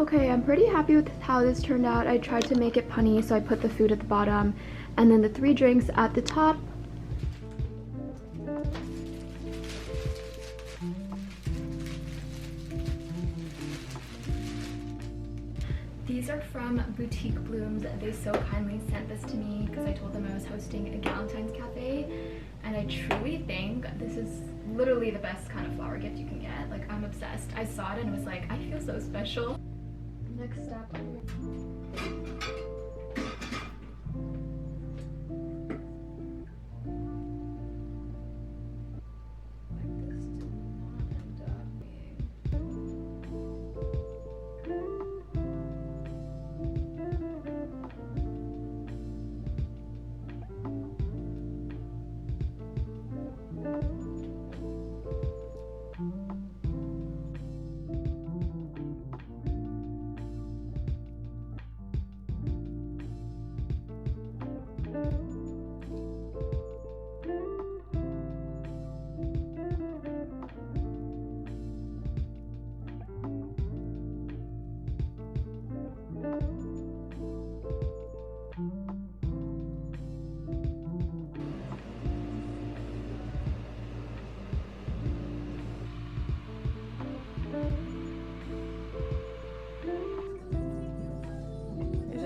Okay, I'm pretty happy with how this turned out. I tried to make it punny, so I put the food at the bottom and then the 3 drinks at the top. These are from Boutique Blooms. They so kindly sent this to me because I told them I was hosting a Galentine's cafe, and I truly think this is literally the best kind of flower gift you can get. Like, I'm obsessed. I saw it and was like, I feel so special. Next step.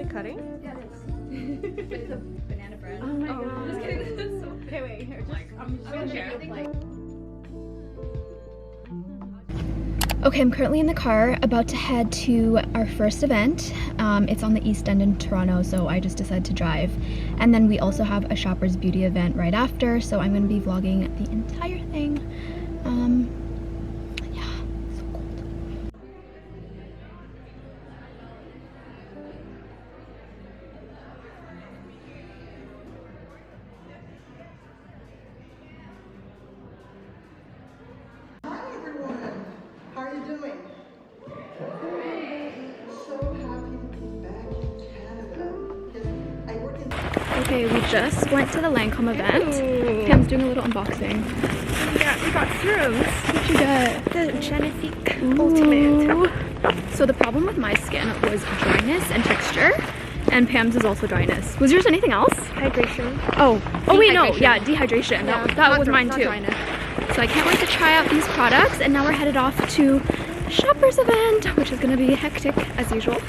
Cutting? Yeah, it is. It's a banana bread. Oh my god. I'm just kidding. That's so Okay, wait, here. I'm just gonna share. Okay, I'm currently in the car about to head to our first event. It's on the East End in Toronto, so I just decided to drive. And then we also have a Shoppers Beauty event right after, so I'm going to be vlogging the entire thing. Yeah, so cold. Hi everyone, how are you doing? So happy to be back in Canada. I work in. Okay, we just went to the Lancome event. Pam's doing a little unboxing. Yeah, we got serums. What'd you get? The Genifique Ultimate. So the problem with my skin was dryness and texture, and Pam's is also dryness. Was yours anything else? Hydration. Oh wait, no, Dehydration. yeah, dehydration. Yeah, That was mine not too. dryness. So I can't wait to try out these products, and now we're headed off to the Shoppers event, which is gonna be hectic as usual.